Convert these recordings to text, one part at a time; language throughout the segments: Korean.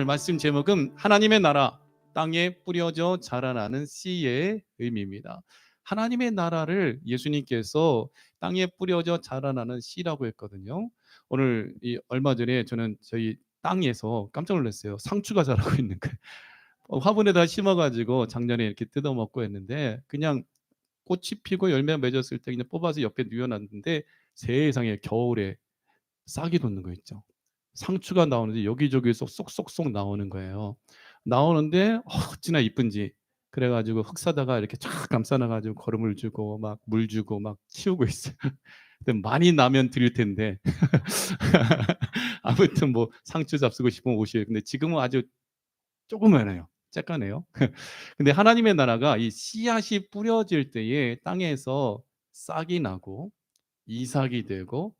말씀 제목은 하나님의 나라, 땅에 뿌려져 자라나는 씨의 의미입니다. 하나님의 나라를 예수님께서 땅에 뿌려져 자라나는 씨라고 했거든요. 오늘 얼마 전에 저는 저희 땅에서 깜짝 놀랐어요. 상추가 자라고 있는 거예요. 화분에다 심어가지고 작년에 이렇게 뜯어먹고 했는데 그냥 꽃이 피고 열매 맺었을 때 그냥 뽑아서 옆에 뉘어놨는데 세상에 겨울에 싹이 돋는 거 있죠. 상추가 나오는데 여기저기서 쏙쏙쏙 나오는 거예요. 나오는데 어찌나 이쁜지. 그래가지고 흙 사다가 이렇게 쫙 감싸놔가지고 거름을 주고 막 물 주고 막 키우고 있어요. 근데 많이 나면 드릴 텐데 아무튼 뭐 상추 잡수고 싶으면 오시요. 근데 지금은 아주 조그마해요. 쬐까네요. 근데 하나님의 나라가 이 씨앗이 뿌려질 때에 땅에서 싹이 나고 이삭이 되고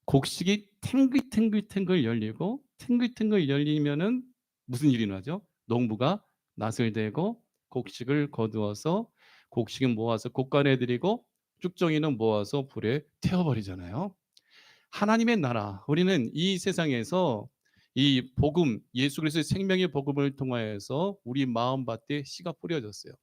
곡식이 탱글탱글탱글 열리고 탱글탱글 열리면은 무슨 일이 나죠? 농부가 낫을 대고 곡식을 거두어서 곡식은 모아서 곡간에 들이고 쭉정이는 모아서 불에 태워버리잖아요. 하나님의 나라, 우리는 이 세상에서 이 복음, 예수 그리스도의 생명의 복음을 통하여서 우리 마음밭에 씨가 뿌려졌어요.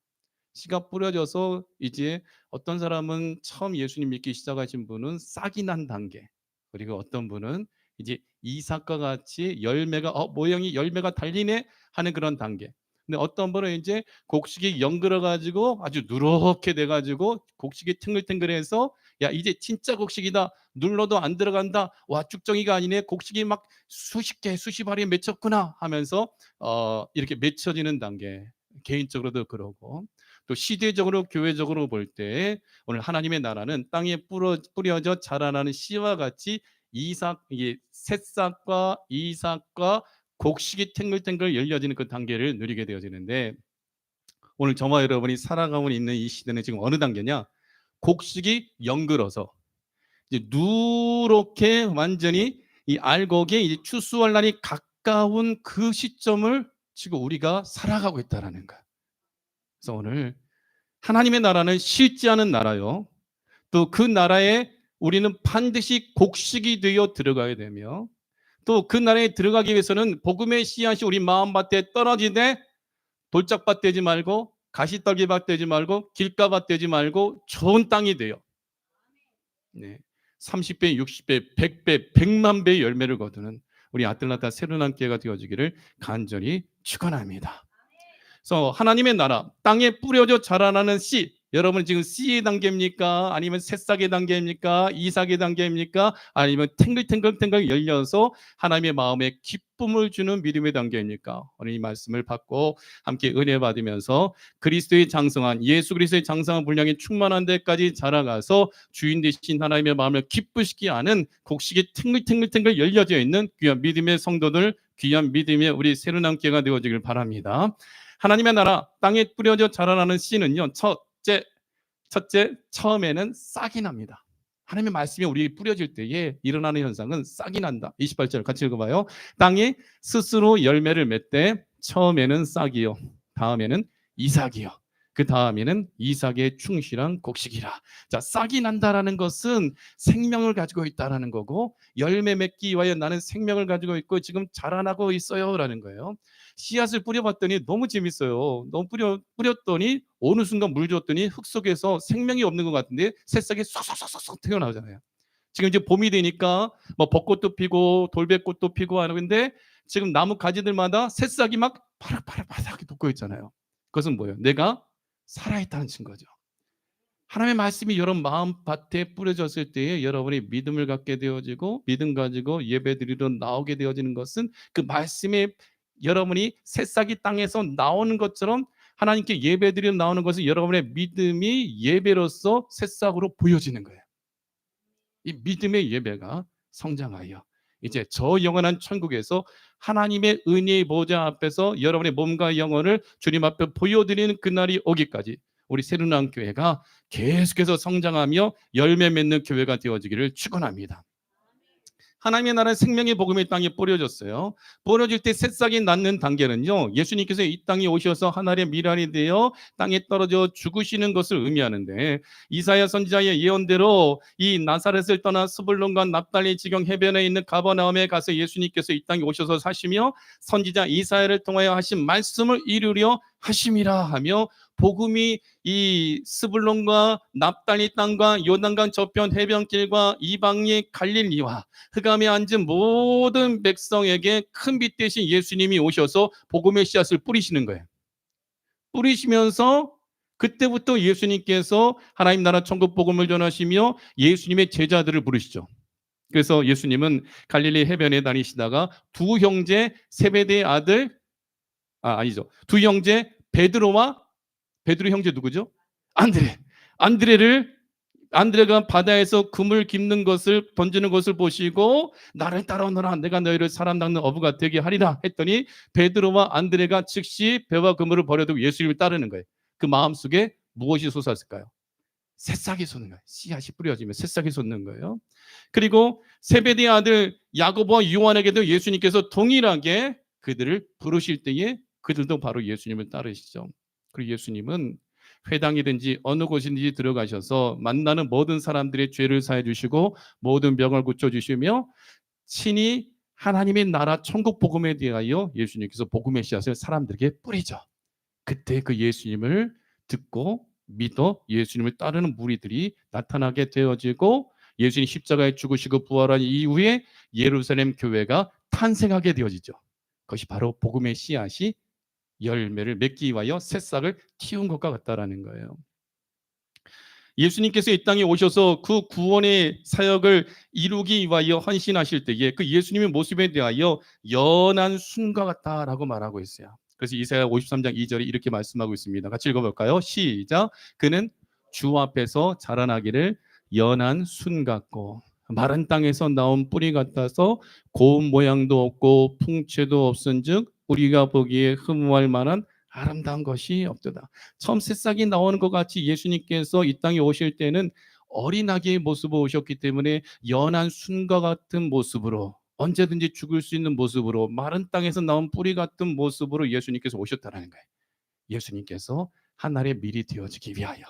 씨가 뿌려져서 이제 어떤 사람은 처음 예수님 믿기 시작하신 분은 싹이 난 단계, 그리고 어떤 분은 이제 이삭과 같이 열매가 모양이 열매가 달리네 하는 그런 단계. 근데 어떤 분은 이제 곡식이 연그러 가지고 아주 누렇게 돼 가지고 곡식이 탱글탱글해서 야 이제 진짜 곡식이다, 눌러도 안 들어간다, 와 쭉정이가 아니네, 곡식이 막 수십 개 수십 알이 맺혔구나 하면서 이렇게 맺혀지는 단계. 개인적으로도 그러고 또 시대적으로 교회적으로 볼 때 오늘 하나님의 나라는 땅에 뿌려져 자라나는 씨와 같이 이삭, 이게 새싹과 이삭과 곡식이 탱글탱글 열려지는 그 단계를 누리게 되어지는데, 오늘 저와 여러분이 살아가고 있는 이 시대는 지금 어느 단계냐? 곡식이 연글어서 이제 누렇게 완전히 이 알곡에 이제 추수할 날이 가까운 그 시점을 지금 우리가 살아가고 있다라는 거야. 그래서 오늘 하나님의 나라는 실지 않은 나라요. 또 그 나라에 우리는 반드시 곡식이 되어 들어가야 되며, 또 그 나라에 들어가기 위해서는 복음의 씨앗이 우리 마음밭에 떨어지되 돌짝밭 되지 말고 가시떨기밭 되지 말고 길가밭 되지 말고 좋은 땅이 돼요. 네. 30배, 60배, 100배, 100만 배의 열매를 거두는 우리 아틀란타 새로운 교회가 되어지기를 간절히 축원합니다. 그래서 하나님의 나라, 땅에 뿌려져 자라나는 씨, 여러분 지금 씨의 단계입니까? 아니면 새싹의 단계입니까? 이삭의 단계입니까? 아니면 탱글탱글탱글 열려서 하나님의 마음에 기쁨을 주는 믿음의 단계입니까? 오늘 이 말씀을 받고 함께 은혜 받으면서 그리스도의 장성한, 예수 그리스도의 장성한 분량이 충만한 데까지 자라가서 주인 되신 하나님의 마음을 기쁘시게 하는 곡식이 탱글탱글탱글 열려져 있는 귀한 믿음의 성도들, 귀한 믿음의 우리 새로운 교회가 되어지길 바랍니다. 하나님의 나라, 땅에 뿌려져 자라나는 씨는요, 첫째, 처음에는 싹이 납니다. 하나님의 말씀이 우리에게 뿌려질 때에 일어나는 현상은 싹이 난다. 28절 같이 읽어봐요. 땅이 스스로 열매를 맺되 처음에는 싹이요, 다음에는 이삭이요, 그 다음에는 이삭의 충실한 곡식이라. 자, 싹이 난다라는 것은 생명을 가지고 있다라는 거고, 열매 맺기 위하여 나는 생명을 가지고 있고 지금 자라나고 있어요라는 거예요. 씨앗을 뿌려봤더니 너무 재밌어요. 너무 뿌렸더니 어느 순간 물 줬더니 흙 속에서 생명이 없는 것 같은데 새싹이 쏙쏙쏙쏙 튀어나오잖아요. 지금 이제 봄이 되니까 뭐 벚꽃도 피고 돌배꽃도 피고 하는데 지금 나무 가지들마다 새싹이 막 바삭바삭 돋고 있잖아요. 그것은 뭐예요? 내가 살아있다는 증거죠. 하나님의 말씀이 여러분 마음밭에 뿌려졌을 때에 여러분이 믿음을 갖게 되어지고 믿음 가지고 예배드리러 나오게 되어지는 것은 그 말씀에 여러분이 새싹이 땅에서 나오는 것처럼 하나님께 예배드리러 나오는 것은 여러분의 믿음이 예배로서 새싹으로 보여지는 거예요. 이 믿음의 예배가 성장하여 이제 저 영원한 천국에서 하나님의 은혜의 보좌 앞에서 여러분의 몸과 영혼을 주님 앞에 보여드리는 그날이 오기까지 우리 새로운 교회가 계속해서 성장하며 열매 맺는 교회가 되어지기를 축원합니다. 하나님의 나라의 생명의 복음이 땅에 뿌려졌어요. 뿌려질 때 새싹이 낳는 단계는요, 예수님께서 이 땅에 오셔서 하나님의 미랄이 되어 땅에 떨어져 죽으시는 것을 의미하는데, 이사야 선지자의 예언대로 이 나사렛을 떠나 스불론과 납달리 지경 해변에 있는 가버나움에 가서 예수님께서 이 땅에 오셔서 사시며 선지자 이사야를 통하여 하신 말씀을 이루려 하심이라 하며, 복음이 이 스불론과 납달리 땅과 요단강 저편 해변길과 이방의 갈릴리와 흑암에 앉은 모든 백성에게 큰 빛 대신 예수님이 오셔서 복음의 씨앗을 뿌리시는 거예요. 뿌리시면서 그때부터 예수님께서 하나님 나라 천국 복음을 전하시며 예수님의 제자들을 부르시죠. 그래서 예수님은 갈릴리 해변에 다니시다가 두 형제 세베대의 아들, 아니죠, 두 형제 베드로 형제 누구죠? 안드레가 바다에서 그물 깁는 것을 던지는 것을 보시고 나를 따라오너라, 내가 너희를 사람 낚는 어부가 되게 하리라 했더니 베드로와 안드레가 즉시 배와 그물을 버려두고 예수님을 따르는 거예요. 그 마음속에 무엇이 솟았을까요? 새싹이 솟는 거예요. 씨앗이 뿌려지면 새싹이 솟는 거예요. 그리고 세베대의 아들 야고보와 요한에게도 예수님께서 동일하게 그들을 부르실 때에 그들도 바로 예수님을 따르시죠. 그리고 예수님은 회당이든지 어느 곳인지 들어가셔서 만나는 모든 사람들의 죄를 사해 주시고 모든 병을 고쳐 주시며 친히 하나님의 나라 천국 복음에 대하여 예수님께서 복음의 씨앗을 사람들에게 뿌리죠. 그때 그 예수님을 듣고 믿어 예수님을 따르는 무리들이 나타나게 되어지고 예수님 십자가에 죽으시고 부활한 이후에 예루살렘 교회가 탄생하게 되어지죠. 그것이 바로 복음의 씨앗이 열매를 맺기 위하여 새싹을 틔운 것과 같다라는 거예요. 예수님께서 이 땅에 오셔서 그 구원의 사역을 이루기 위하여 헌신하실 때에 그 예수님의 모습에 대하여 연한 순과 같다라고 말하고 있어요. 그래서 이사야 53장 2절에 이렇게 말씀하고 있습니다. 같이 읽어볼까요? 시작. 그는 주 앞에서 자라나기를 연한 순 같고 마른 땅에서 나온 뿌리 같아서 고운 모양도 없고 풍채도 없은즉 우리가 보기에 흠모할 만한 아름다운 것이 없도다. 처음 새싹이 나오는 것 같이 예수님께서 이 땅에 오실 때는 어린아기의 모습으로 오셨기 때문에 연한 순과 같은 모습으로 언제든지 죽을 수 있는 모습으로 마른 땅에서 나온 뿌리 같은 모습으로 예수님께서 오셨다는 거예요. 예수님께서 하늘의 밀이 되어지기 위하여,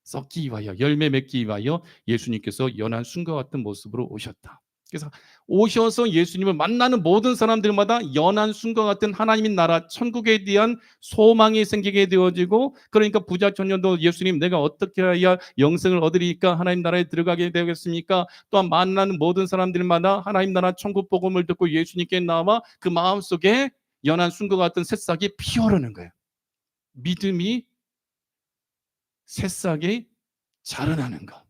썩기 위하여, 열매 맺기 위하여 예수님께서 연한 순과 같은 모습으로 오셨다. 그래서 오셔서 예수님을 만나는 모든 사람들마다 연한 순과 같은 하나님의 나라 천국에 대한 소망이 생기게 되어지고, 그러니까 부자 청년도 예수님 내가 어떻게 해야 영생을 얻으리까 하나님 나라에 들어가게 되겠습니까? 또한 만나는 모든 사람들마다 하나님 나라 천국 복음을 듣고 예수님께 나와 그 마음속에 연한 순과 같은 새싹이 피어오르는 거예요. 믿음이 새싹이 자라나는 것.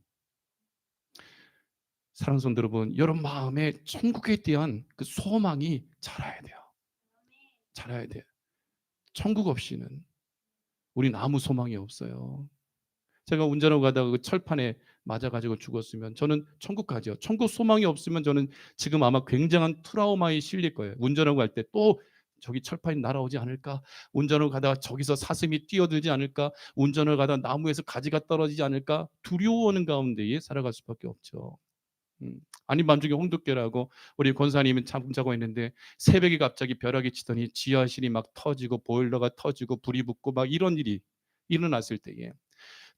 사랑하는 성도 여러분, 여러분 마음에 천국에 대한 그 소망이 자라야 돼요. 자라야 돼요. 천국 없이는 우린 아무 소망이 없어요. 제가 운전하고 가다가 그 철판에 맞아가지고 죽었으면 저는 천국 가죠. 천국 소망이 없으면 저는 지금 아마 굉장한 트라우마에 실릴 거예요. 운전하고 갈 때 또 저기 철판이 날아오지 않을까? 운전을 가다가 저기서 사슴이 뛰어들지 않을까? 운전을 가다가 나무에서 가지가 떨어지지 않을까? 두려워하는 가운데에 살아갈 수밖에 없죠. 아닌 밤중에 홍두깨라고 우리 권사님은 잠자고 있는데 새벽에 갑자기 벼락이 치더니 지하실이 막 터지고 보일러가 터지고 불이 붙고 막 이런 일이 일어났을 때에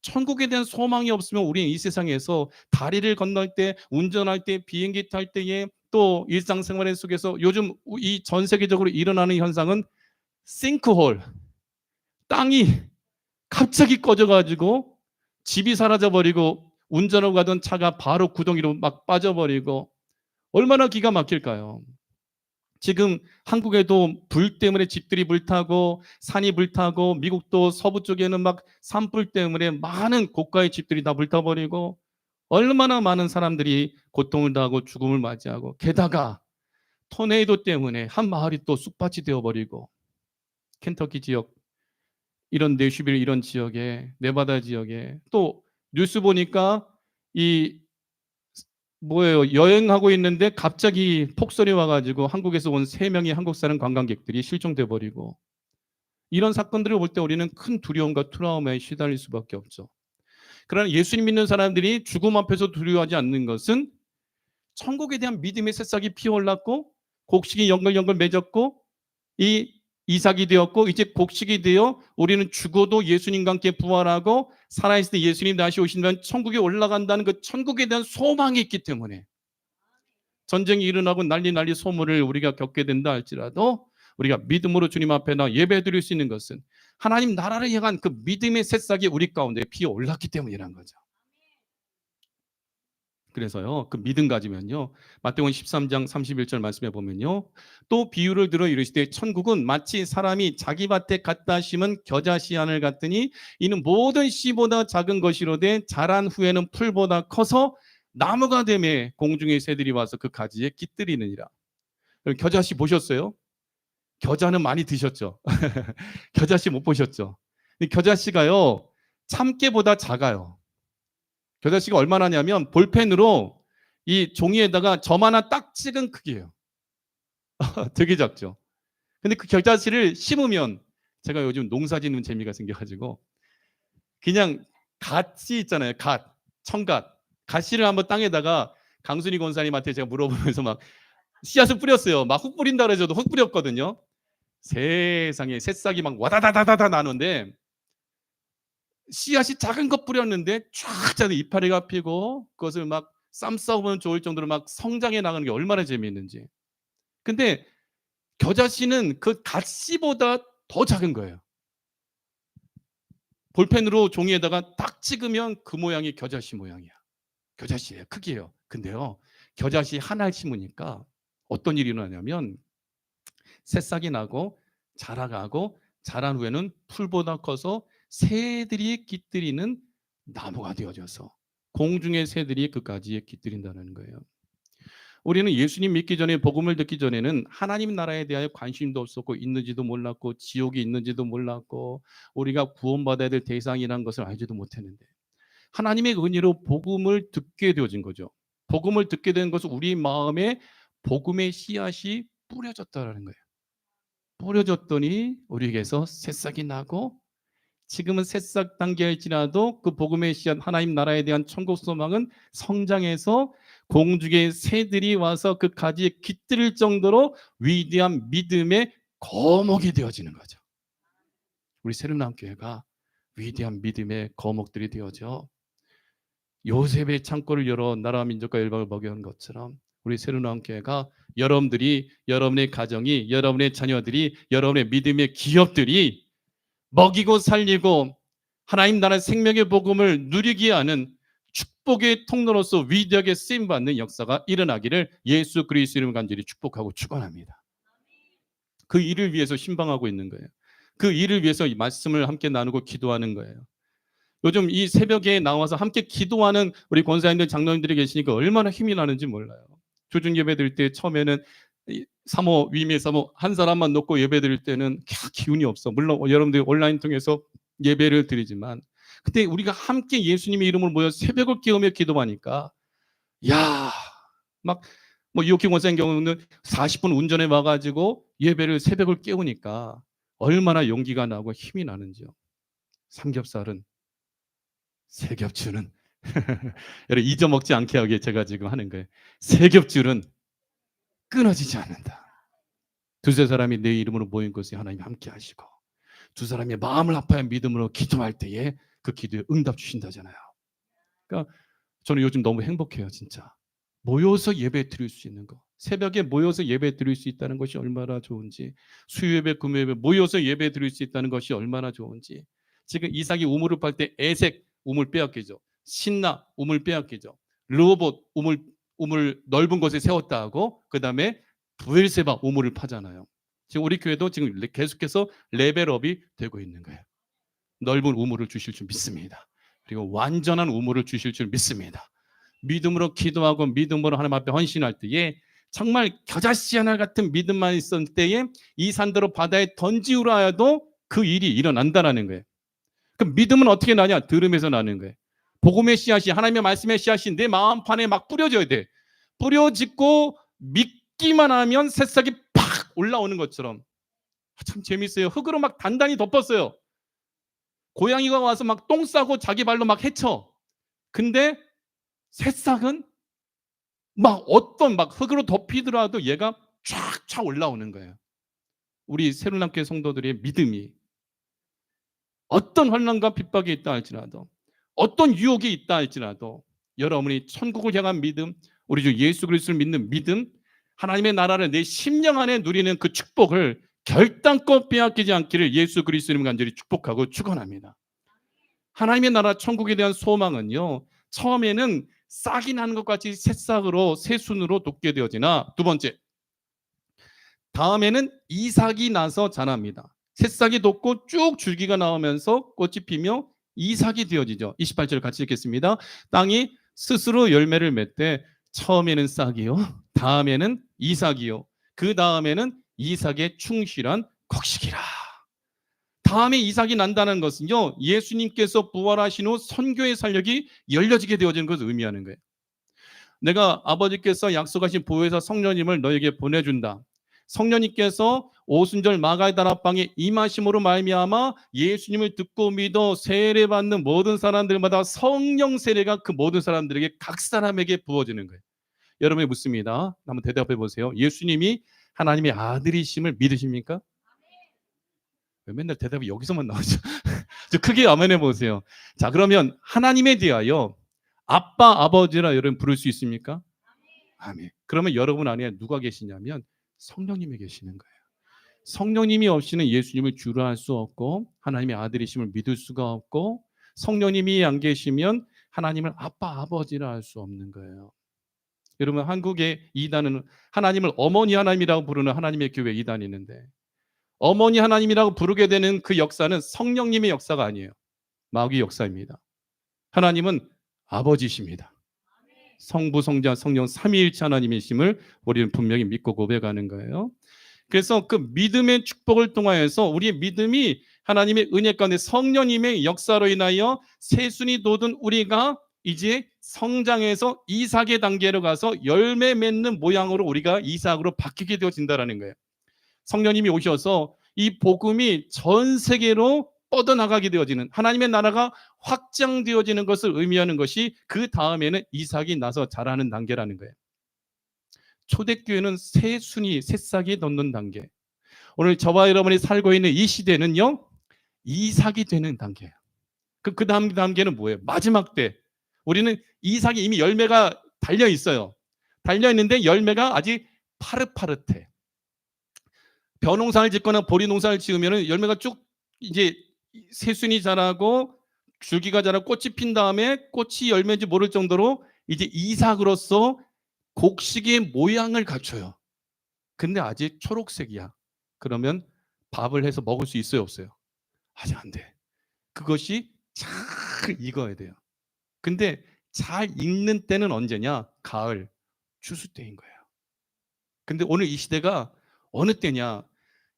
천국에 대한 소망이 없으면 우리는 이 세상에서 다리를 건널 때, 운전할 때, 비행기 탈 때에 또 일상생활 속에서 요즘 이 전 세계적으로 일어나는 현상은 싱크홀, 땅이 갑자기 꺼져가지고 집이 사라져버리고 운전하고 가던 차가 바로 구덩이로 막 빠져버리고 얼마나 기가 막힐까요? 지금 한국에도 불 때문에 집들이 불타고 산이 불타고 미국도 서부 쪽에는 막 산불 때문에 많은 고가의 집들이 다 불타버리고 얼마나 많은 사람들이 고통을 당하고 죽음을 맞이하고, 게다가 토네이도 때문에 한 마을이 또 쑥밭이 되어버리고, 켄터키 지역 이런 내슈빌 이런 지역에, 네바다 지역에 또 뉴스 보니까 이 여행하고 있는데 갑자기 폭설이 와가지고 한국에서 온 3명의 한국 사람 관광객들이 실종돼 버리고, 이런 사건들을 볼 때 우리는 큰 두려움과 트라우마에 시달릴 수밖에 없죠. 그러나 예수님 믿는 사람들이 죽음 앞에서 두려워하지 않는 것은 천국에 대한 믿음의 새싹이 피어올랐고 곡식이 연글연글 맺었고 이 이삭이 되었고 이제 곡식이 되어 우리는 죽어도 예수님과 함께 부활하고 살아있을 때 예수님 다시 오신다면 천국에 올라간다는 그 천국에 대한 소망이 있기 때문에 전쟁이 일어나고 난리 소문을 우리가 겪게 된다 할지라도 우리가 믿음으로 주님 앞에 나 예배드릴 수 있는 것은 하나님 나라를 향한 그 믿음의 새싹이 우리 가운데 피어올랐기 때문이라는 거죠. 그래서요, 그 믿음 가지면요, 마태복음 13장 31절 말씀해 보면요, 또 비유를 들어 이르시되 천국은 마치 사람이 자기 밭에 갖다 심은 겨자 씨안을 같으니 이는 모든 씨보다 작은 것이로되 자란 후에는 풀보다 커서 나무가 되매 공중의 새들이 와서 그 가지에 깃들이느니라. 겨자 씨 보셨어요? 겨자는 많이 드셨죠? 겨자 씨 못 보셨죠? 겨자 씨가요, 참깨보다 작아요. 겨자 씨가 얼마나냐면 볼펜으로 이 종이에다가 점 하나 딱 찍은 크기예요. 되게 작죠. 근데 그 겨자 씨를 심으면 제가 요즘 농사 짓는 재미가 생겨가지고 그냥 갓씨 있잖아요. 갓, 청갓. 갓씨를 한번 땅에다가 강순희 권사님한테 제가 물어보면서 막 씨앗을 뿌렸어요. 막 훅 뿌린다 그래서 저도 훅 뿌렸거든요. 세상에 새싹이 막 와다다다다다 나는데 씨앗이 작은 거 뿌렸는데 쫙 자는 이파리가 피고 그것을 막 쌈 싸우면 좋을 정도로 막 성장해 나가는 게 얼마나 재미있는지. 근데 겨자씨는 그 갓씨보다 더 작은 거예요. 볼펜으로 종이에다가 딱 찍으면 그 모양이 겨자씨 모양이야. 겨자씨예요. 크기예요. 근데요, 겨자씨 하나를 심으니까 어떤 일이 일어나냐면 새싹이 나고 자라가고 자란 후에는 풀보다 커서 새들이 깃들이는 나무가 되어져서 공중의 새들이 그 가지에 깃들인다는 거예요. 우리는 예수님 믿기 전에 복음을 듣기 전에는 하나님 나라에 대하여 관심도 없었고 있는지도 몰랐고 지옥이 있는지도 몰랐고 우리가 구원받아야 될 대상이라는 것을 알지도 못했는데 하나님의 은혜로 복음을 듣게 되어진 거죠. 복음을 듣게 된 것은 우리 마음에 복음의 씨앗이 뿌려졌다는 거예요. 뿌려졌더니 우리에게서 새싹이 나고 지금은 새싹 단계일지라도 그 복음의 씨앗 하나님 나라에 대한 천국 소망은 성장해서 공중의 새들이 와서 그 가지에 깃들일 정도로 위대한 믿음의 거목이 되어지는 거죠. 우리 새로운교회가 위대한 믿음의 거목들이 되어져 요셉의 창고를 열어 나라와 민족과 열방을 먹여온 것처럼 우리 새로운교회가 여러분들이 여러분의 가정이 여러분의 자녀들이 여러분의 믿음의 기업들이 먹이고 살리고 하나님 나라의 생명의 복음을 누리게 하는 축복의 통로로서 위대하게 쓰임받는 역사가 일어나기를 예수 그리스도 이름으로 간절히 축복하고 축원합니다. 그 일을 위해서 신방하고 있는 거예요. 그 일을 위해서 이 말씀을 함께 나누고 기도하는 거예요. 요즘 이 새벽에 나와서 함께 기도하는 우리 권사님들 장로님들이 계시니까 얼마나 힘이 나는지 몰라요. 조중 예배 드릴 때 처음에는 사모 위미의 사모 한 사람만 놓고 예배 드릴 때는 기운이 없어. 물론 여러분들이 온라인 통해서 예배를 드리지만 그때 우리가 함께 예수님의 이름으로 모여 새벽을 깨우며 기도하니까 막 뭐 이옥희 권사님 경우는 40분 운전해 와가지고 예배를 새벽을 깨우니까 얼마나 용기가 나고 힘이 나는지요. 삼겹살은 세겹줄은 여러분 잊어먹지 않게 하게 제가 지금 하는 거예요. 세겹줄은 끊어지지 않는다. 두세 사람이 내 이름으로 모인 것에 하나님 함께 하시고 두 사람의 마음을 아파야 믿음으로 기도할 때에 그 기도에 응답 주신다잖아요. 그러니까 저는 요즘 너무 행복해요. 진짜 모여서 예배 드릴 수 있는 거, 새벽에 모여서 예배 드릴 수 있다는 것이 얼마나 좋은지, 수요예배 금요예배 모여서 예배 드릴 수 있다는 것이 얼마나 좋은지. 지금 이삭이 우물을 팔 때 에색 우물 빼앗기죠. 신나 우물 빼앗기죠. 르호봇 우물 넓은 곳에 세웠다 하고 그 다음에 브엘세바 우물을 파잖아요. 지금 우리 교회도 지금 계속해서 레벨업이 되고 있는 거예요. 넓은 우물을 주실 줄 믿습니다. 그리고 완전한 우물을 주실 줄 믿습니다. 믿음으로 기도하고 믿음으로 하나님 앞에 헌신할 때에 정말 겨자씨 하나 같은 믿음만 있을 때에 이 산더러 바다에 던지우라 하여도 그 일이 일어난다는 거예요. 그 믿음은 어떻게 나냐? 들음에서 나는 거예요. 복음의 씨앗이 하나님의 말씀의 씨앗이 내 마음판에 막 뿌려져야 돼. 뿌려짓고 믿기만 하면 새싹이 팍 올라오는 것처럼. 참 재밌어요. 흙으로 막 단단히 덮었어요. 고양이가 와서 막 똥 싸고 자기 발로 막 헤쳐. 근데 새싹은 막 어떤 막 흙으로 덮이더라도 얘가 쫙쫙 올라오는 거예요. 우리 새로남교회 성도들의 믿음이 어떤 환난과 핍박이 있다 할지라도, 어떤 유혹이 있다 할지라도 여러분이 천국을 향한 믿음, 우리 주 예수 그리스도를 믿는 믿음, 하나님의 나라를 내 심령 안에 누리는 그 축복을 결단코 빼앗기지 않기를 예수 그리스도님 간절히 축복하고 축원합니다. 하나님의 나라 천국에 대한 소망은요, 처음에는 싹이 나는 것 같이 새싹으로 새순으로 돋게 되어지나, 두 번째, 다음에는 이삭이 나서 자랍니다. 새싹이 돋고 쭉 줄기가 나오면서 꽃이 피며 이삭이 되어지죠. 28절 같이 읽겠습니다. 땅이 스스로 열매를 맺되 처음에는 싹이요, 다음에는 이삭이요, 그 다음에는 이삭의 충실한 곡식이라. 다음에 이삭이 난다는 것은요, 예수님께서 부활하신 후 선교의 살력이 열려지게 되어지는 것을 의미하는 거예요. 내가 아버지께서 약속하신 보혜사 성령님을 너에게 보내준다. 성령님께서 오순절 마가의 다락방에 임하심으로 말미암아 예수님을 듣고 믿어 세례받는 모든 사람들마다 성령 세례가 그 모든 사람들에게 각 사람에게 부어지는 거예요. 여러분이 묻습니다. 한번 대답해 보세요. 예수님이 하나님의 아들이심을 믿으십니까? 왜 맨날 대답이 여기서만 나오죠? 저 크게 아멘해 보세요. 자, 그러면 하나님에 대하여 아빠, 아버지라 여러분 부를 수 있습니까? 아멘. 그러면 여러분 안에 누가 계시냐면 성령님이 계시는 거예요. 성령님이 없이는 예수님을 주로 할 수 없고 하나님의 아들이심을 믿을 수가 없고, 성령님이 안 계시면 하나님을 아빠, 아버지라 할 수 없는 거예요. 여러분, 한국의 이단은 하나님을 어머니 하나님이라고 부르는 하나님의 교회 이단이 있는데, 어머니 하나님이라고 부르게 되는 그 역사는 성령님의 역사가 아니에요. 마귀의 역사입니다. 하나님은 아버지십니다. 성부, 성자, 성령 삼위일체 하나님이심을 우리는 분명히 믿고 고백하는 거예요. 그래서 그 믿음의 축복을 통하여서 우리의 믿음이 하나님의 은혜 가운데 성령님의 역사로 인하여 새순이 돋은 우리가 이제 성장해서 이삭의 단계로 가서 열매 맺는 모양으로 우리가 이삭으로 바뀌게 되어진다는 거예요. 성령님이 오셔서 이 복음이 전 세계로 뻗어나가게 되어지는, 하나님의 나라가 확장되어지는 것을 의미하는 것이 그 다음에는 이삭이 나서 자라는 단계라는 거예요. 초대교회는 새순이, 새싹이 돋는 단계. 오늘 저와 여러분이 살고 있는 이 시대는요, 이삭이 되는 단계예요. 그 다음 단계는 뭐예요? 마지막 때. 우리는 이삭이 이미 열매가 달려 있어요. 달려 있는데 열매가 아직 파릇파릇해. 벼농사를 짓거나 보리농사를 지으면 열매가 쭉 이제 새순이 자라고 줄기가 자라고 꽃이 핀 다음에 꽃이 열매인지 모를 정도로 이제 이삭으로서 곡식의 모양을 갖춰요. 근데 아직 초록색이야. 그러면 밥을 해서 먹을 수 있어요, 없어요? 아직 안 돼. 그것이 잘 익어야 돼요. 근데 잘 익는 때는 언제냐? 가을, 추수 때인 거예요. 근데 오늘 이 시대가 어느 때냐?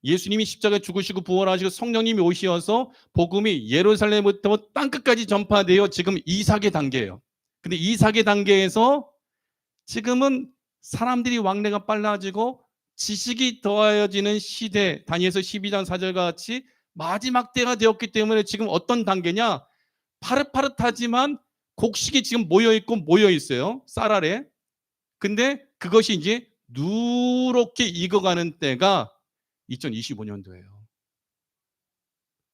예수님이 십자가에 죽으시고 부활하시고 성령님이 오셔서 복음이 예루살렘부터 땅끝까지 전파되어 지금 이삭의 단계예요. 근데 이삭의 단계에서 지금은 사람들이 왕래가 빨라지고 지식이 더하여지는 시대, 다니엘서 12장 4절과 같이 마지막 때가 되었기 때문에 지금 어떤 단계냐? 파릇파릇하지만 곡식이 지금 모여있고 모여있어요. 쌀 아래. 근데 그것이 이제 누렇게 익어가는 때가 2025년도예요.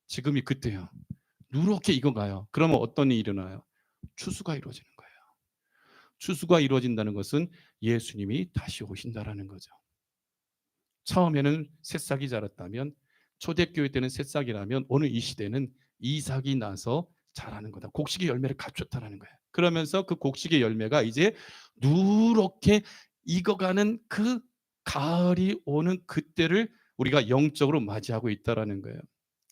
지금이 그때요. 누렇게 익어가요. 그러면 어떤 일이 일어나요? 추수가 이루어지는 거예요. 추수가 이루어진다는 것은 예수님이 다시 오신다라는 거죠. 처음에는 새싹이 자랐다면, 초대교회 때는 새싹이라면 오늘 이 시대는 이삭이 나서 자라는 거다. 곡식의 열매를 갖췄다라는 거예요. 그러면서 그 곡식의 열매가 이제 누렇게 익어가는 그 가을이 오는 그때를 우리가 영적으로 맞이하고 있다라는 거예요.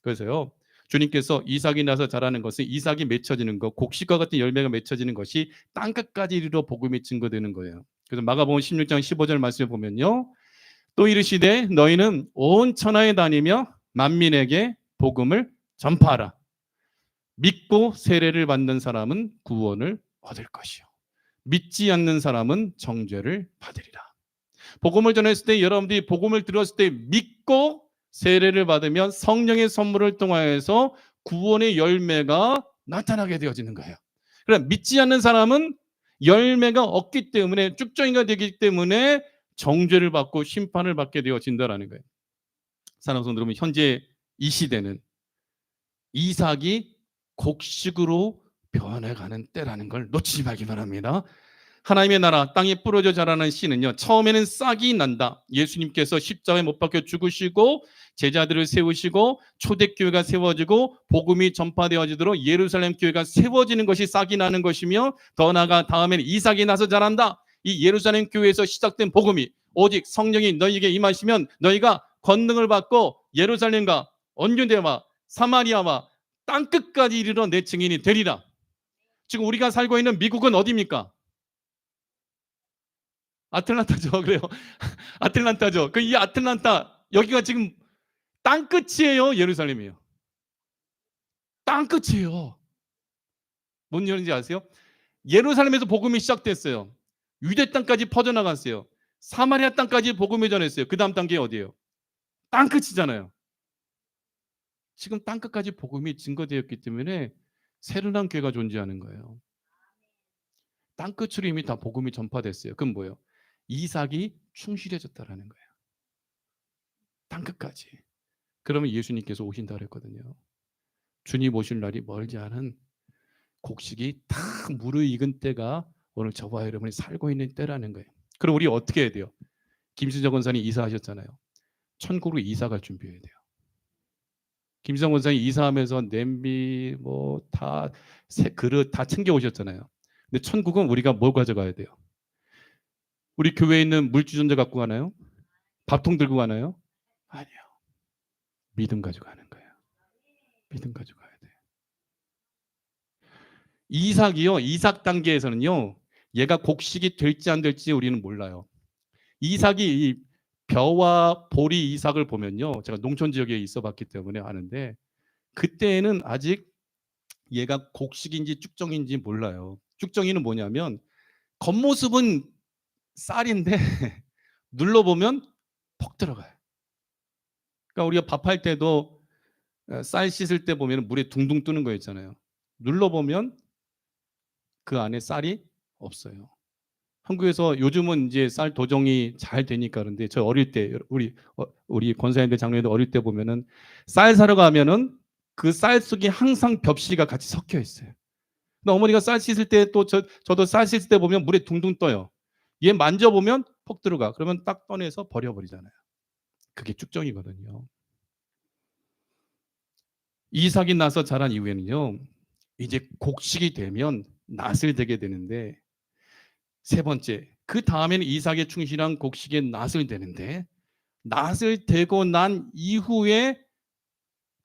그래서요, 주님께서 이삭이 나서 자라는 것은 이삭이 맺혀지는 것, 곡식과 같은 열매가 맺혀지는 것이 땅끝까지 이르러 복음이 증거되는 거예요. 그래서 마가복음 16장 15절 말씀에 보면요, 또 이르시되 너희는 온 천하에 다니며 만민에게 복음을 전파하라. 믿고 세례를 받는 사람은 구원을 얻을 것이요, 믿지 않는 사람은 정죄를 받으리라. 복음을 전했을 때, 여러분들이 복음을 들었을 때 믿고 세례를 받으면 성령의 선물을 통하여서 구원의 열매가 나타나게 되어지는 거예요. 그럼 믿지 않는 사람은 열매가 없기 때문에 쭉정이가 되기 때문에 정죄를 받고 심판을 받게 되어진다라는 거예요. 사랑하는 성도 여러분, 현재 이 시대는 이삭이 곡식으로 변해가는 때라는 걸 놓치지 말기 바랍니다. 하나님의 나라 땅에 뿌려져 자라는 씨는요, 처음에는 싹이 난다. 예수님께서 십자가에 못 박혀 죽으시고 제자들을 세우시고 초대교회가 세워지고 복음이 전파되어지도록 예루살렘 교회가 세워지는 것이 싹이 나는 것이며, 더 나아가 다음에는 이삭이 나서 자란다. 이 예루살렘 교회에서 시작된 복음이 오직 성령이 너희에게 임하시면 너희가 권능을 받고 예루살렘과 언유대와 사마리아와 땅끝까지 이르러 내 증인이 되리라. 지금 우리가 살고 있는 미국은 어디입니까? 아틀란타죠. 그래요. 아틀란타죠. 이 아틀란타, 여기가 지금 땅끝이에요, 예루살렘이에요. 땅끝이에요. 뭔 일인지 아세요? 예루살렘에서 복음이 시작됐어요. 유대 땅까지 퍼져나갔어요. 사마리아 땅까지 복음이 전했어요. 그 다음 단계 어디예요? 땅끝이잖아요. 지금 땅끝까지 복음이 증거되었기 때문에 새로운 교회가 존재하는 거예요. 땅끝으로 이미 다 복음이 전파됐어요. 그럼 뭐예요? 이삭이 충실해졌다라는 거예요. 땅끝까지. 그러면 예수님께서 오신다 그랬거든요. 주님 오실 날이 멀지 않은, 곡식이 다 무르익은 때가 오늘 저와 여러분이 살고 있는 때라는 거예요. 그럼 우리 어떻게 해야 돼요? 김수정 권사님 이사하셨잖아요. 천국으로 이사갈 준비해야 돼요. 김수정 권사님 이사하면서 냄비 다 그릇 다 챙겨 오셨잖아요. 근데 천국은 우리가 뭘 가져가야 돼요? 우리 교회에 있는 물주전자 갖고 가나요? 밥통 들고 가나요? 아니요. 믿음 가져가는 거예요. 믿음 가져가야 돼요. 이삭이요, 이삭 단계에서는요, 얘가 곡식이 될지 안 될지 우리는 몰라요. 이삭이 이 벼와 보리 이삭을 보면요, 제가 농촌 지역에 있어 봤기 때문에 아는데, 그때는 아직 얘가 곡식인지 쭉정인지 몰라요. 쭉정이는 뭐냐면 겉모습은 쌀인데 눌러보면 퍽 들어가요. 그러니까 우리가 밥할 때도 쌀 씻을 때 보면 물에 둥둥 뜨는 거 있잖아요. 눌러보면 그 안에 쌀이 없어요. 한국에서 요즘은 이제 쌀 도정이 잘 되니까. 그런데 저 어릴 때 우리 권사님들 장로님들 어릴 때 보면은 쌀 사러 가면은 그 쌀 속에 항상 벽시가 같이 섞여 있어요. 근데 어머니가 쌀 씻을 때 또 저도 쌀 씻을 때 보면 물에 둥둥 떠요. 얘 만져보면 퍽 들어가. 그러면 딱 꺼내서 버려버리잖아요. 그게 쭉정이거든요. 이삭이 나서 자란 이후에는요, 이제 곡식이 되면 낫을 되게 되는데, 세 번째, 그 다음에는 이삭에 충실한 곡식의 낫을 되는데, 낫을 되고 난 이후에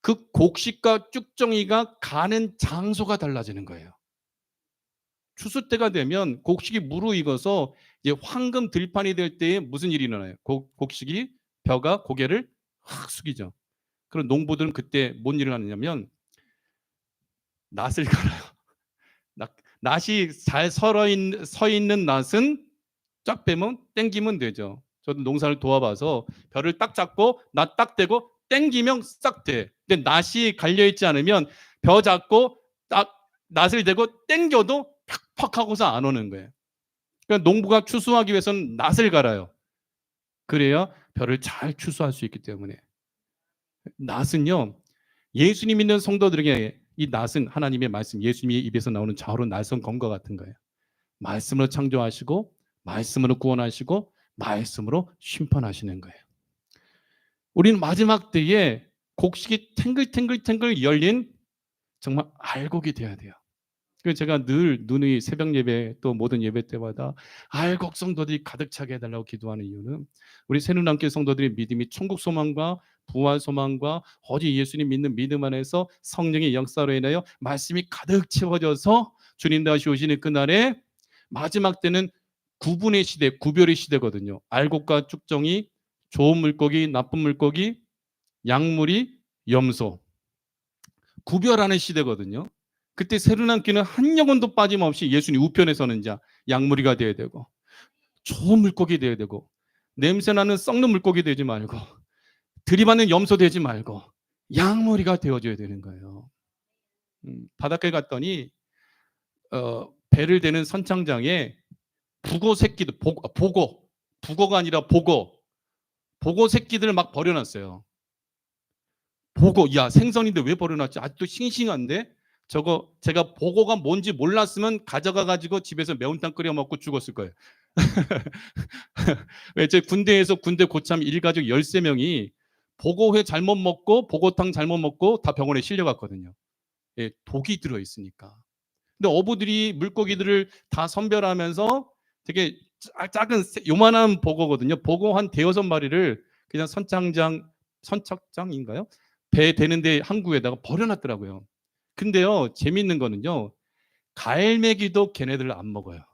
그 곡식과 쭉정이가 가는 장소가 달라지는 거예요. 추수 때가 되면 곡식이 무르익어서 이제 황금 들판이 될 때에 무슨 일이 일어나요? 곡식이 벼가 고개를 확 숙이죠. 그럼 농부들은 그때 뭔 일을 하느냐면 낫을 갈아요. 낫이 잘 서 있는 낫은 쫙 빼면 땡기면 되죠. 저도 농사를 도와봐서 벼를 딱 잡고 낫 딱 대고 땡기면 싹 돼. 근데 낫이 갈려 있지 않으면 벼 잡고 딱 낫을 대고 땡겨도 팍팍 하고서 안 오는 거예요. 그러니까 농부가 추수하기 위해서는 낫을 갈아요. 그래야 벼를 잘 추수할 수 있기 때문에. 낫은요, 예수님 믿는 성도들에게 이 낫은 하나님의 말씀, 예수님의 입에서 나오는 좌우로 날선 검과 같은 거예요. 말씀으로 창조하시고 말씀으로 구원하시고 말씀으로 심판하시는 거예요. 우리는 마지막 때에 곡식이 탱글탱글 열린 정말 알곡이 돼야 돼요. 그래서 제가 늘 누누이 새벽 예배 또 모든 예배 때마다 알곡 성도들이 가득 차게 해달라고 기도하는 이유는, 우리 새누남교 성도들의 믿음이 천국 소망과 부활 소망과 오직 예수님 믿는 믿음 안에서 성령의 역사로 인하여 말씀이 가득 채워져서 주님 다시 오시는 그날에 마지막 때는 구분의 시대, 구별의 시대거든요. 알곡과 쭉정이, 좋은 물고기, 나쁜 물고기, 약물이, 염소, 구별하는 시대거든요. 그때 새로남기는 한 영혼도 빠짐없이 예수님 우편에 서는 자, 약물이가 되어야 되고, 좋은 물고기 되어야 되고, 냄새나는 썩는 물고기 되지 말고, 들이받는 염소 되지 말고 약물이가 되어줘야 되는 거예요. 바닷가에 갔더니 배를 대는 선창장에 북어 새끼들, 북어가 아니라 복어 새끼들을 막 버려놨어요. 야, 생선인데 왜 버려놨지? 아직도 싱싱한데? 저거 제가 복어가 뭔지 몰랐으면 가져가 가지고 집에서 매운탕 끓여 먹고 죽었을 거예요. 왜 제 군대에서 군대 고참 일가족 13명이 복어회 잘못 먹고 복어탕 잘못 먹고 다 병원에 실려갔거든요. 예, 독이 들어 있으니까. 근데 어부들이 물고기들을 다 선별하면서 되게 작은 요만한 복어거든요. 복어 한 대여섯 마리를 그냥 선착장인가요? 배 대는데 항구에다가 버려놨더라고요. 근데요, 재밌는 거는요, 갈매기도 걔네들을 안 먹어요.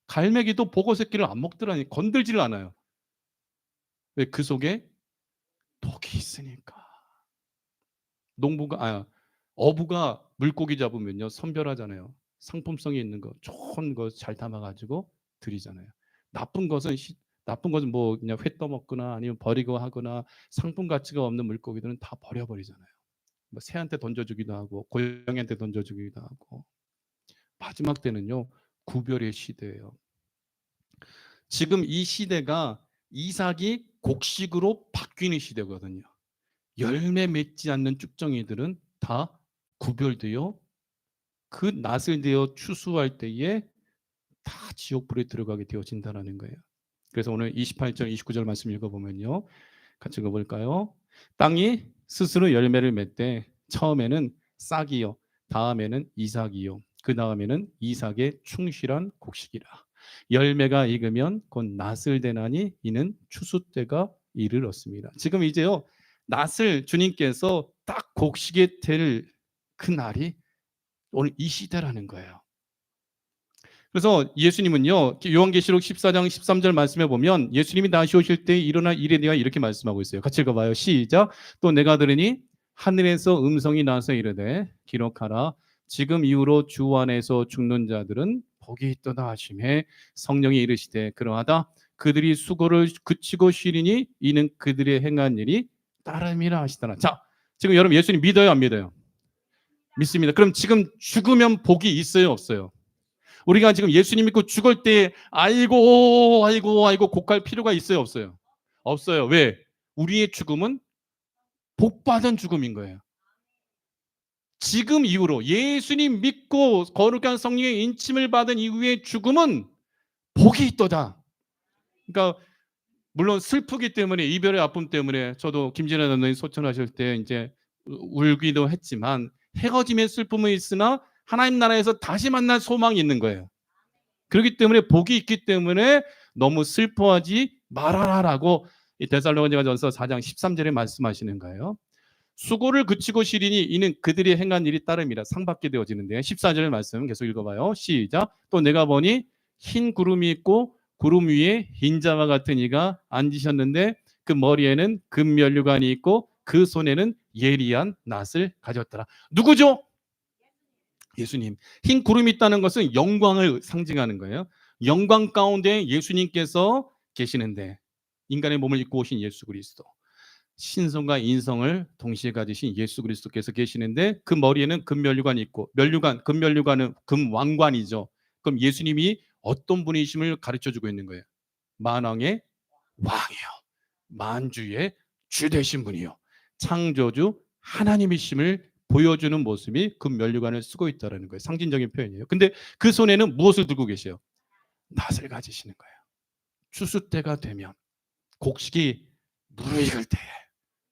갈매기도 복어 새끼를 안 먹더라니. 건들지를 않아요. 왜? 그 속에 독이 있으니까. 어부가 물고기 잡으면요, 선별하잖아요. 상품성이 있는 거, 좋은 거 잘 담아가지고 드리잖아요. 나쁜 것은 뭐 그냥 회 떠먹거나 아니면 버리고 하거나 상품 가치가 없는 물고기들은 다 버려버리잖아요. 뭐 새한테 던져주기도 하고 고양이한테 던져주기도 하고. 마지막 때는요, 구별의 시대예요. 지금 이 시대가 이삭이 곡식으로 바뀌는 시대거든요. 열매 맺지 않는 쭉정이들은 다 구별되어 그 낫을 되어 추수할 때에 다 지옥불에 들어가게 되어진다는 거예요. 그래서 오늘 28절, 29절 말씀 읽어보면요. 같이 읽어볼까요? 땅이 스스로 열매를 맺되 처음에는 싹이요, 다음에는 이삭이요, 그 다음에는 이삭의 충실한 곡식이라. 열매가 익으면 곧 낫을 대나니 이는 추수 때가 이르렀습니다. 지금 이제요, 낫을 주님께서 딱 곡식이 될 그 날이 오늘 이 시대라는 거예요. 그래서 예수님은요, 요한계시록 14장 13절 말씀에 보면 예수님이 다시 오실 때 일어날 일에 대해 이렇게 말씀하고 있어요. 같이 읽어봐요. 시작. 또 내가 들으니 하늘에서 음성이 나서 이르되 기록하라. 지금 이후로 주 안에서 죽는 자들은 복이 있도다 하시매 성령이 이르시되 그러하다. 그들이 수고를 그치고 쉬리니 이는 그들의 행한 일이 따름이라 하시더라. 자, 지금 여러분 예수님 믿어요, 안 믿어요? 믿습니다. 그럼 지금 죽으면 복이 있어요, 없어요? 우리가 지금 예수님 믿고 죽을 때 아이고 곡할 필요가 있어요, 없어요? 없어요. 왜? 우리의 죽음은 복받은 죽음인 거예요. 지금 이후로 예수님 믿고 거룩한 성령의 인침을 받은 이후의 죽음은 복이 있도다. 그러니까 물론 슬프기 때문에, 이별의 아픔 때문에 저도 김진아 감독님 소천하실 때 이제 울기도 했지만 헤어짐의 슬픔은 있으나 하나님 나라에서 다시 만날 소망이 있는 거예요. 그렇기 때문에 복이 있기 때문에 너무 슬퍼하지 말아라라고 이 데살로니가전서 4장 13절에 말씀하시는 거예요. 수고를 그치고 쉬리니 이는 그들이 행한 일이 따름이라 상받게 되어지는데 14절 말씀 계속 읽어봐요. 시작. 또 내가 보니 흰 구름이 있고 구름 위에 흰자와 같은 이가 앉으셨는데 그 머리에는 금면류관이 있고 그 손에는 예리한 낫을 가졌더라. 누구죠? 예수님. 흰 구름이 있다는 것은 영광을 상징하는 거예요. 영광 가운데 예수님께서 계시는데 인간의 몸을 입고 오신 예수 그리스도. 신성과 인성을 동시에 가지신 예수 그리스도께서 계시는데 그 머리에는 금면류관이 있고 금면류관은 금왕관이죠. 그럼 예수님이 어떤 분이심을 가르쳐주고 있는 거예요? 만왕의 왕이요, 만주의 주 되신 분이요, 창조주 하나님이심을 보여주는 모습이 금면류관을 쓰고 있다는 거예요. 상징적인 표현이에요. 근데 그 손에는 무엇을 들고 계세요? 낫을 가지시는 거예요. 추수 때가 되면 곡식이 무르익을 때에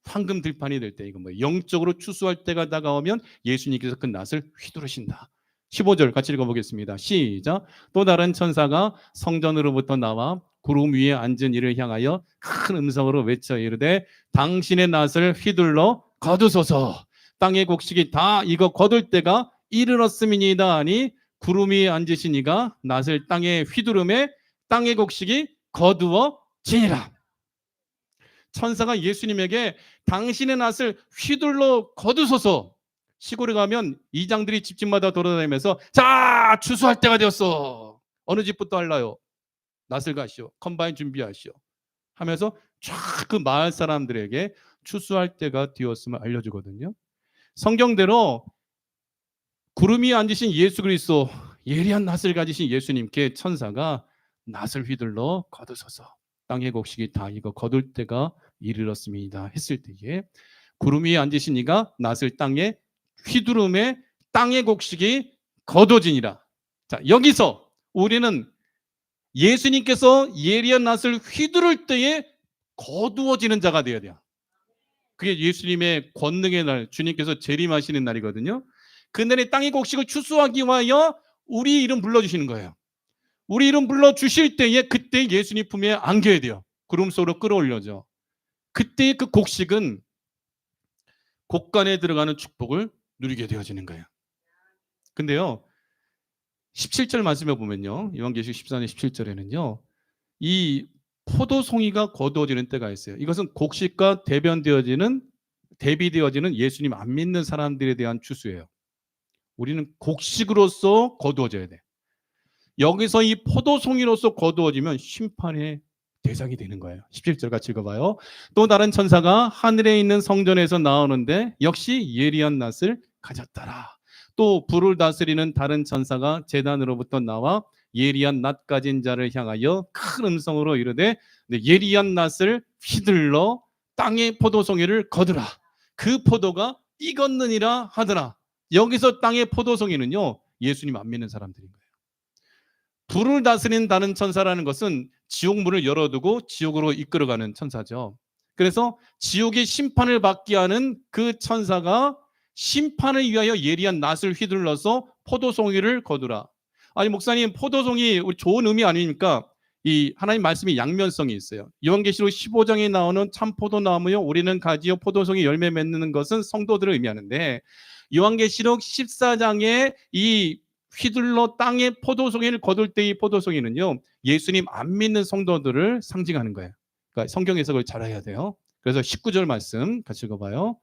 황금 들판이 될 때, 이건 뭐 영적으로 추수할 때가 다가오면 예수님께서 그 낫을 휘두르신다. 15절 같이 읽어보겠습니다. 시작. 또 다른 천사가 성전으로부터 나와 구름 위에 앉은 이를 향하여 큰 음성으로 외쳐 이르되 당신의 낫을 휘둘러 거두소서. 땅의 곡식이 다 익어 거둘 때가 이르렀음이니이다 하니 구름 위에 앉으신 이가 낫을 땅에 휘두르매 땅의 곡식이 거두어지니라. 천사가 예수님에게 당신의 낫을 휘둘러 거두소서. 시골에 가면 이장들이 집집마다 돌아다니면서 자, 추수할 때가 되었어. 어느 집부터 할라요? 낫을 가시오. 컴바인 준비하시오. 하면서 쫙 그 마을 사람들에게 추수할 때가 되었음을 알려주거든요. 성경대로 구름이 앉으신 예수 그리스도, 예리한 낫을 가지신 예수님께 천사가 낫을 휘둘러 거두소서, 땅의 곡식이 다 익어 거둘 때가 이르렀습니다 했을 때에, 구름 위에 앉으신 이가 낫을 땅에 휘두름에 땅의 곡식이 거둬지니라. 자, 여기서 우리는 예수님께서 예리한 낫을 휘두를 때에 거두어지는 자가 되어야 돼요. 그게 예수님의 권능의 날, 주님께서 재림하시는 날이거든요. 그날에 땅의 곡식을 추수하기 위하여 우리 이름 불러주시는 거예요. 우리 이름 불러주실 때에 그때 예수님 품에 안겨야 돼요. 구름 속으로 끌어올려져. 그때 그 곡식은 곡간에 들어가는 축복을 누리게 되어지는 거예요. 근데요, 17절 말씀해 보면요, 요한계시록 14장 17절에는요, 이 포도송이가 거두어지는 때가 있어요. 이것은 곡식과 대비되어지는 예수님 안 믿는 사람들에 대한 추수예요. 우리는 곡식으로서 거두어져야 돼. 여기서 이 포도송이로서 거두어지면 심판의 대상이 되는 거예요. 17절 같이 읽어봐요. 또 다른 천사가 하늘에 있는 성전에서 나오는데 역시 예리한 낫을 가졌더라. 또 불을 다스리는 다른 천사가 제단으로부터 나와 예리한 낫 가진 자를 향하여 큰 음성으로 이르되 예리한 낫을 휘둘러 땅의 포도송이를 거두라. 그 포도가 익었느니라 하더라. 여기서 땅의 포도송이는요, 예수님 안 믿는 사람들인 거예요. 불을 다스리는 다른 천사라는 것은 지옥문을 열어두고 지옥으로 이끌어가는 천사죠. 그래서 지옥의 심판을 받게 하는 그 천사가 심판을 위하여 예리한 낫을 휘둘러서 포도송이를 거두라. 아니 목사님, 포도송이 좋은 의미 아닙니까? 이 하나님 말씀이 양면성이 있어요. 요한계시록 15장에 나오는 참포도나무요 우리는 가지요 포도송이 열매 맺는 것은 성도들을 의미하는데, 요한계시록 14장에 이 휘둘러 땅에 포도송이를 거둘 때 이 포도송이는요, 예수님 안 믿는 성도들을 상징하는 거예요. 그러니까 성경 해석을 잘 해야 돼요. 그래서 19절 말씀 같이 읽어봐요.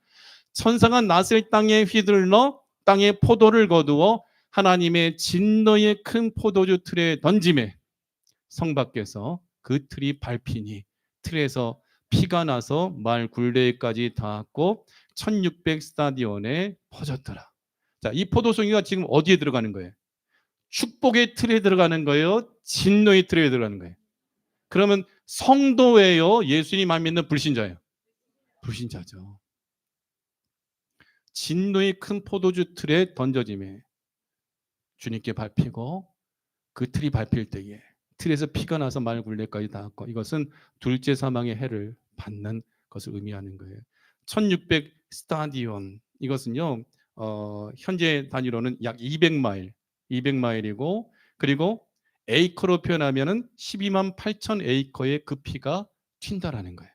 천사가 낫을 땅에 휘둘러 땅에 포도를 거두어 하나님의 진노의 큰 포도주 틀에 던짐에 성 밖에서 그 틀이 밟히니 틀에서 피가 나서 말 굴레까지 닿았고 1600 스타디온에 퍼졌더라. 자, 이 포도송이가 지금 어디에 들어가는 거예요? 축복의 틀에 들어가는 거예요? 진노의 틀에 들어가는 거예요? 그러면 성도예요? 예수님 안 믿는 불신자예요? 불신자죠. 진노의 큰 포도주 틀에 던져짐에 주님께 밟히고 그 틀이 밟힐 때에 틀에서 피가 나서 말 굴레까지 닿았고, 이것은 둘째 사망의 해를 받는 것을 의미하는 거예요. 1600 스타디온, 이것은요 현재 단위로는 약 200마일이고, 그리고 에이커로 표현하면은 12만 8천 에이커의 그 피가 튄다라는 거예요.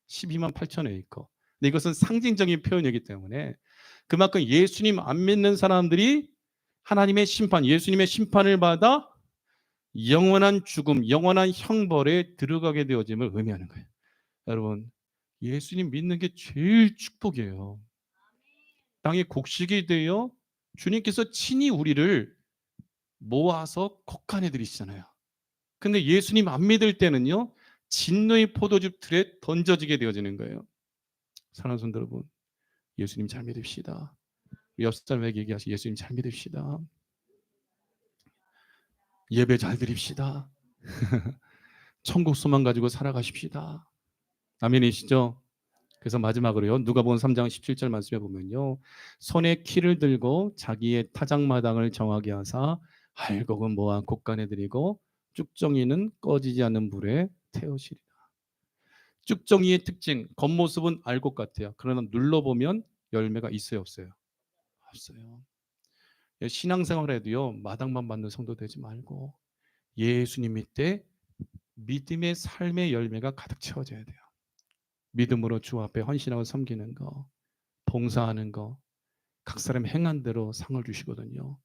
12만 8천 에이커. 근데 이것은 상징적인 표현이기 때문에 그만큼 예수님 안 믿는 사람들이 하나님의 심판, 예수님의 심판을 받아 영원한 죽음, 영원한 형벌에 들어가게 되어짐을 의미하는 거예요. 여러분, 예수님 믿는 게 제일 축복이에요. 땅의 곡식이 되어 주님께서 친히 우리를 모아서 곡간에 들이시잖아요. 근데 예수님 안 믿을 때는요, 진노의 포도즙 틀에 던져지게 되어지는 거예요. 사랑하는 성도 여러분, 예수님 잘 믿읍시다. 옆 사람에게 얘기하시, 예수님 잘 믿읍시다. 예배 잘 드립시다. 천국 소망 가지고 살아가십시다. 아멘이시죠? 그래서 마지막으로요, 누가복음 3장 17절 말씀해 보면요, 손에 키를 들고 자기의 타작마당을 정하게 하사 알곡은 모아 곡간에 들이고 쭉정이는 꺼지지 않는 불에 태우시리라. 쭉정이의 특징, 겉모습은 알곡 같아요. 그러나 눌러보면 열매가 있어요, 없어요? 없어요. 신앙생활에도요, 마당만 받는 성도 되지 말고 예수님 밑에 믿음의 삶의 열매가 가득 채워져야 돼요. 믿음으로 주 앞에 헌신하고 섬기는 거, 봉사하는 거, 각 사람 행한 대로 상을 주시거든요.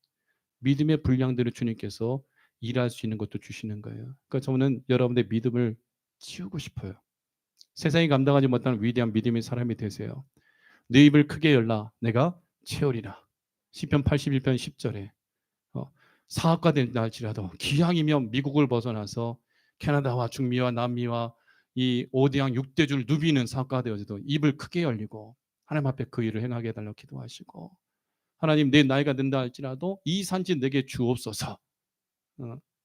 믿음의 분량대로 주님께서 일할 수 있는 것도 주시는 거예요. 그러니까 저는 여러분의 믿음을 키우고 싶어요. 세상이 감당하지 못하는 위대한 믿음의 사람이 되세요. 내 입을 크게 열라 내가 채우리라. 시편 81편 10절에 사업가 된다 할지라도 기왕이면 미국을 벗어나서 캐나다와 중미와 남미와 이 5대양 6대주를 누비는 사업가가 되어서도 입을 크게 열리고 하나님 앞에 그 일을 행하게 해달라고 기도하시고, 하나님 내 나이가 든다 할지라도 이 산지 내게 주옵소서.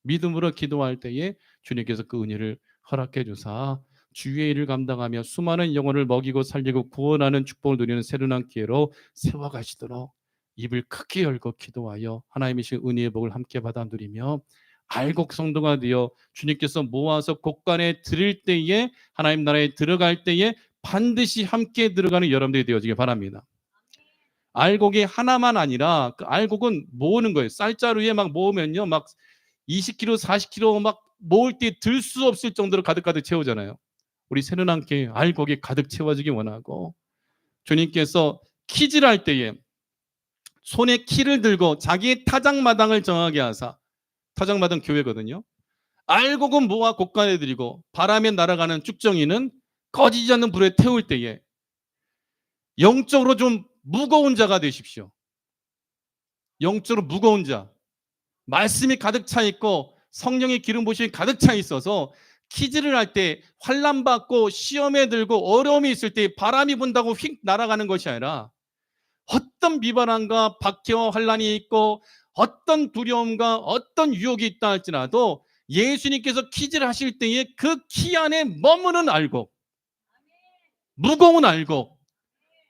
믿음으로 기도할 때에 주님께서 그 은혜를 허락해 주사 주의 일을 감당하며 수많은 영혼을 먹이고 살리고 구원하는 축복을 누리는 새로운 기회로 세워가시도록 입을 크게 열고 기도하여 하나님의 은혜의 복을 함께 받아 누리며 알곡 성도가 되어 주님께서 모아서 곳간에 드릴 때에 하나님 나라에 들어갈 때에 반드시 함께 들어가는 여러분들이 되어지길 바랍니다. 알곡이 하나만 아니라 그 알곡은 모으는 거예요. 쌀자루에 막 모으면요, 막 20kg, 40kg 막 모을 때 들 수 없을 정도로 가득가득 채우잖아요. 우리 새로운함께 알곡이 가득 채워지기 원하고 주님께서 키질 할 때에 손에 키를 들고 자기의 타작마당을 정하게 하사 타작마당 교회거든요. 알곡은 모아 곳간에 드리고 바람에 날아가는 쭉정이는 꺼지지 않는 불에 태울 때에 영적으로 좀 무거운 자가 되십시오. 영적으로 무거운 자. 말씀이 가득 차 있고 성령의 기름 부심이 가득 차 있어서 키즈를 할 때 환난 받고 시험에 들고 어려움이 있을 때 바람이 분다고 휙 날아가는 것이 아니라 어떤 비바람과 박해와 환난이 있고 어떤 두려움과 어떤 유혹이 있다 할지라도 예수님께서 키즈를 하실 때에 그 키 안에 머무는 알곡, 무거운 알곡,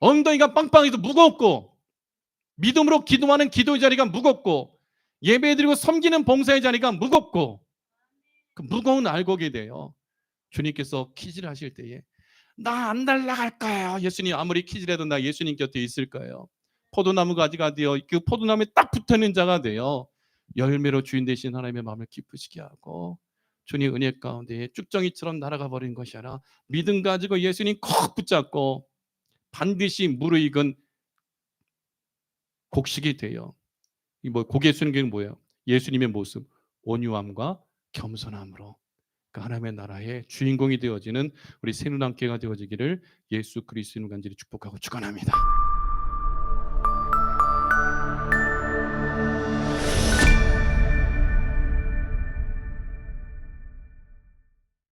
엉덩이가 빵빵해도 무겁고 믿음으로 기도하는 기도의 자리가 무겁고 예배드리고 섬기는 봉사의 자리가 무겁고 그 무거운 알곡이 돼요. 주님께서 키질 하실 때에 나 안 날아갈 거예요. 예수님 아무리 키질해도 나 예수님 곁에 있을 거예요. 포도나무 가지가 되어 그 포도나무에 딱 붙어있는 자가 되어 열매로 주인 되신 하나님의 마음을 기쁘시게 하고 주님 은혜 가운데 쭉정이처럼 날아가 버린 것이 아니라 믿음 가지고 예수님 콕 붙잡고 반드시 무르익은 곡식이 돼요. 이 뭐 고개 숙이는 게 뭐예요? 예수님의 모습, 온유함과 겸손함으로 그 하나님의 나라의 주인공이 되어지는 우리 새누남교회가 되어지기를 예수 그리스도의 간절히 축복하고 축원합니다.